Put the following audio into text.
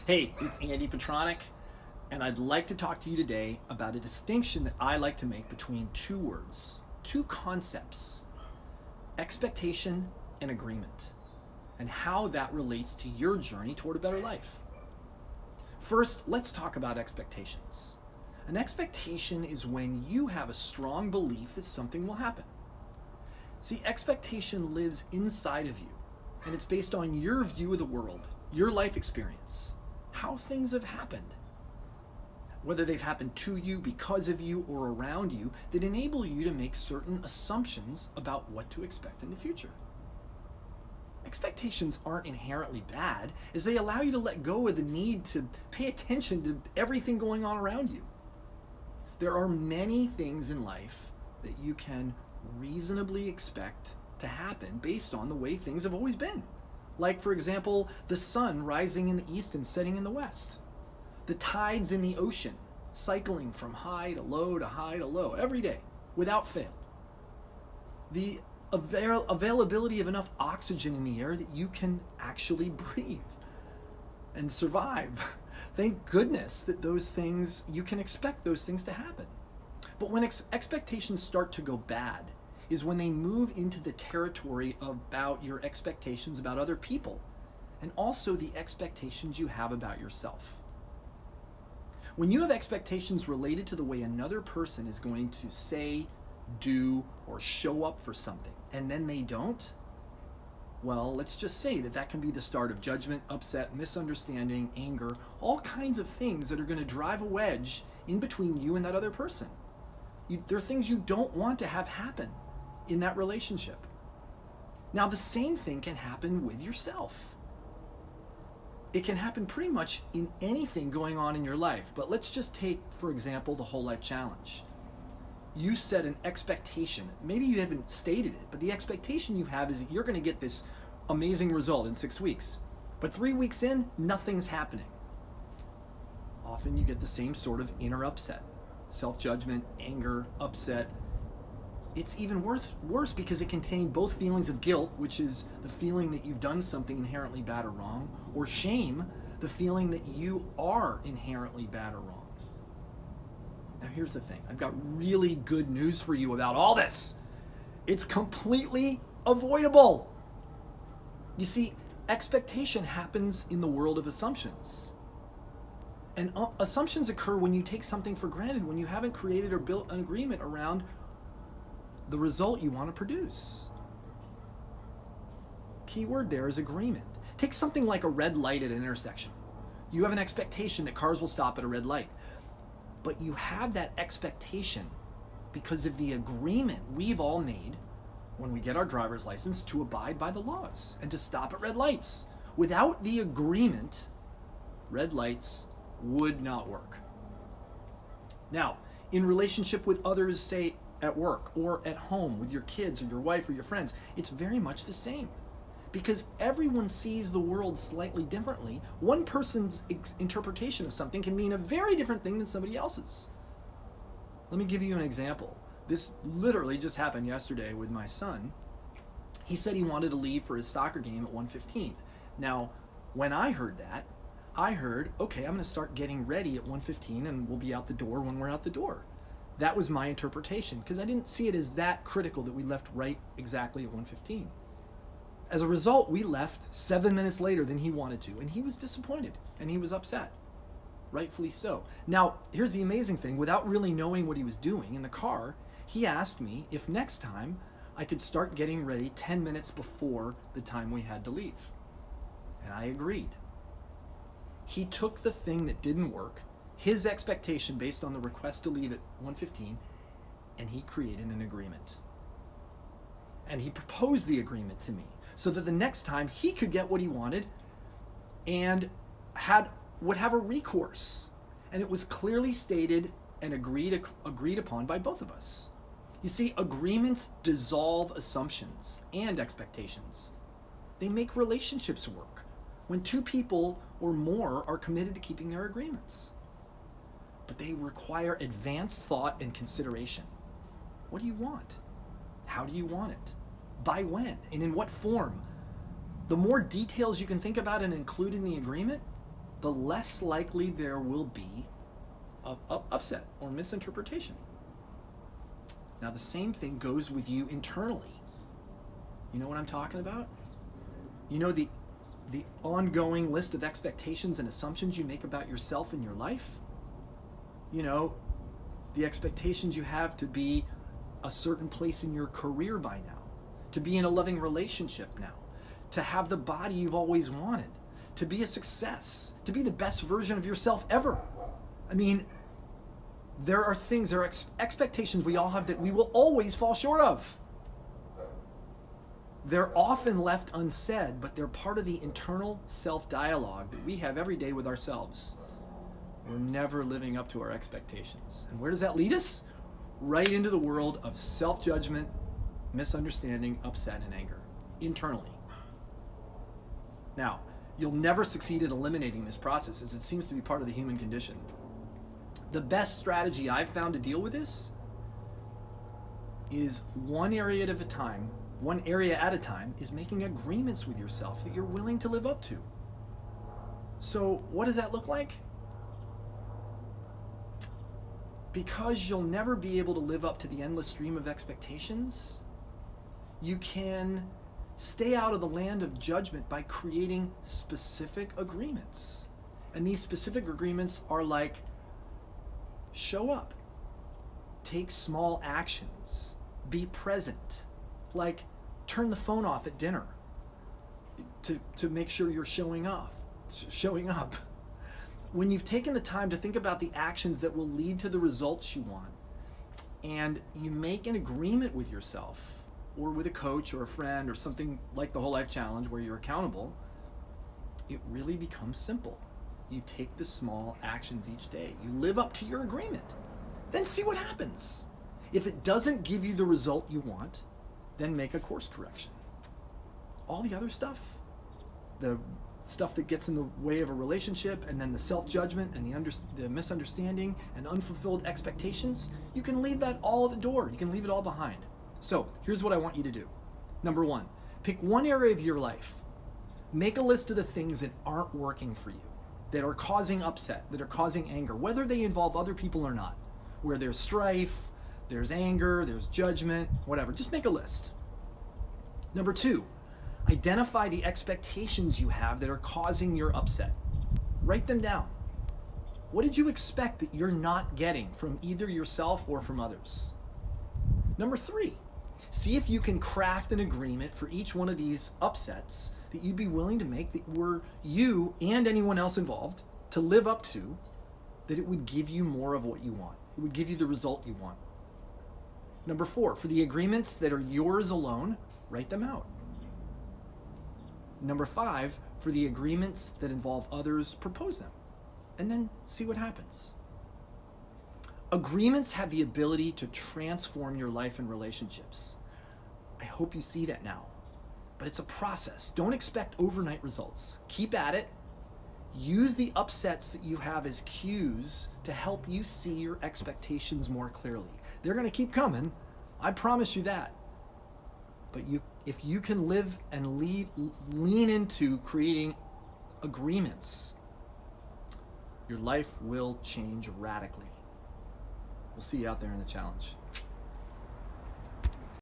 Hey, it's Andy Petronic, and I'd like to talk to you today about a distinction that I like to make between two words, two concepts, expectation and agreement, and how that relates to your journey toward a better life. First, let's talk about expectations. An expectation is when you have a strong belief that something will happen. See, expectation lives inside of you, and it's based on your view of the world, your life experience, how things have happened, whether they've happened to you, because of you, or around you, that enable you to make certain assumptions about what to expect in the future. Expectations aren't inherently bad, as they allow you to let go of the need to pay attention to everything going on around you. There are many things in life that you can reasonably expect to happen based on the way things have always been. Like, for example, the sun rising in the east and setting in the west. The tides in the ocean cycling from high to low to high to low every day without fail. The availability of enough oxygen in the air that you can actually breathe and survive. Thank goodness that those things, you can expect those things to happen. But when expectations start to go bad is when they move into the territory about your expectations about other people and also the expectations you have about yourself. When you have expectations related to the way another person is going to say, do, or show up for something, and then they don't, well, let's just say that that can be the start of judgment, upset, misunderstanding, anger, all kinds of things that are going to drive a wedge in between you and that other person. There are things you don't want to have happen in that relationship. Now, the same thing can happen with yourself. It can happen pretty much in anything going on in your life, but let's just take, for example, the Whole Life Challenge. You set an expectation. Maybe you haven't stated it, but the expectation you have is that you're going to get this amazing result in 6 weeks. But 3 weeks in, nothing's happening. Often you get the same sort of inner upset. Self-judgment, anger, upset. It's even worse because it contains both feelings of guilt, which is the feeling that you've done something inherently bad or wrong, or shame, the feeling that you are inherently bad or wrong. Now here's the thing. I've got really good news for you about all this. It's completely avoidable. You see, expectation happens in the world of assumptions. And assumptions occur when you take something for granted, when you haven't created or built an agreement around the result you want to produce. Key word there is agreement. Take something like a red light at an intersection. You have an expectation that cars will stop at a red light. But you have that expectation because of the agreement we've all made when we get our driver's license to abide by the laws and to stop at red lights. Without the agreement, red lights would not work. Now, in relationship with others, say at work or at home with your kids or your wife or your friends, it's very much the same. Because everyone sees the world slightly differently. One person's interpretation of something can mean a very different thing than somebody else's. Let me give you an example. This literally just happened yesterday with my son. He said he wanted to leave for his soccer game at 1:15. Now, when I heard that, I heard, okay, I'm going to start getting ready at 1:15 and we'll be out the door when we're out the door. That was my interpretation because I didn't see it as that critical that we left right exactly at 1:15. As a result, we left 7 minutes later than he wanted to, and he was disappointed and he was upset. Rightfully so. Now, here's the amazing thing. Without really knowing what he was doing in the car, he asked me if next time I could start getting ready 10 minutes before the time we had to leave. And I agreed. He took the thing that didn't work, his expectation based on the request to leave at 1:15, and he created an agreement. And he proposed the agreement to me so that the next time he could get what he wanted and would have a recourse. And it was clearly stated and agreed upon by both of us. You see, agreements dissolve assumptions and expectations. They make relationships work when two people or more are committed to keeping their agreements. But they require advanced thought and consideration. What do you want? How do you want it? By when? And in what form? The more details you can think about and include in the agreement, the less likely there will be upset or misinterpretation. Now, the same thing goes with you internally. You know what I'm talking about? You know the ongoing list of expectations and assumptions you make about yourself and your life? You know, the expectations you have to be a certain place in your career by now, to be in a loving relationship now, to have the body you've always wanted, to be a success, to be the best version of yourself ever. I mean, there are expectations we all have that we will always fall short of. They're often left unsaid, but they're part of the internal self-dialogue that we have every day with ourselves. We're never living up to our expectations. And where does that lead us? Right into the world of self-judgment, misunderstanding, upset, and anger, internally. Now, you'll never succeed in eliminating this process, as it seems to be part of the human condition. The best strategy I've found to deal with this is one area at a time, is making agreements with yourself that you're willing to live up to. So what does that look like? Because you'll never be able to live up to the endless stream of expectations, you can stay out of the land of judgment by creating specific agreements. And these specific agreements are like, show up, take small actions, be present, like turn the phone off at dinner to make sure you're showing up. When you've taken the time to think about the actions that will lead to the results you want, and you make an agreement with yourself or with a coach or a friend or something like the Whole Life Challenge where you're accountable, it really becomes simple. You take the small actions each day. You live up to your agreement. Then see what happens. If it doesn't give you the result you want, then make a course correction. All the other stuff, the stuff that gets in the way of a relationship, and then the self-judgment and the misunderstanding and unfulfilled expectations, you can leave that all at the door. You can leave it all behind. So here's what I want you to do. Number one, pick one area of your life. Make a list of the things that aren't working for you, that are causing upset, that are causing anger, whether they involve other people or not. Where there's strife, there's anger, there's judgment, whatever. Just make a list. Number two, identify the expectations you have that are causing your upset. Write them down. What did you expect that you're not getting from either yourself or from others? Number three, see if you can craft an agreement for each one of these upsets that you'd be willing to make that were you and anyone else involved to live up to, that it would give you more of what you want. It would give you the result you want. Number four, for the agreements that are yours alone, write them out. Number five, for the agreements that involve others, propose them, and then see what happens. Agreements have the ability to transform your life and relationships. I hope you see that now. But it's a process. Don't expect overnight results. Keep at it. Use the upsets that you have as cues to help you see your expectations more clearly. They're going to keep coming. I promise you that. But if you can live and lean into creating agreements, your life will change radically. We'll see you out there in the challenge.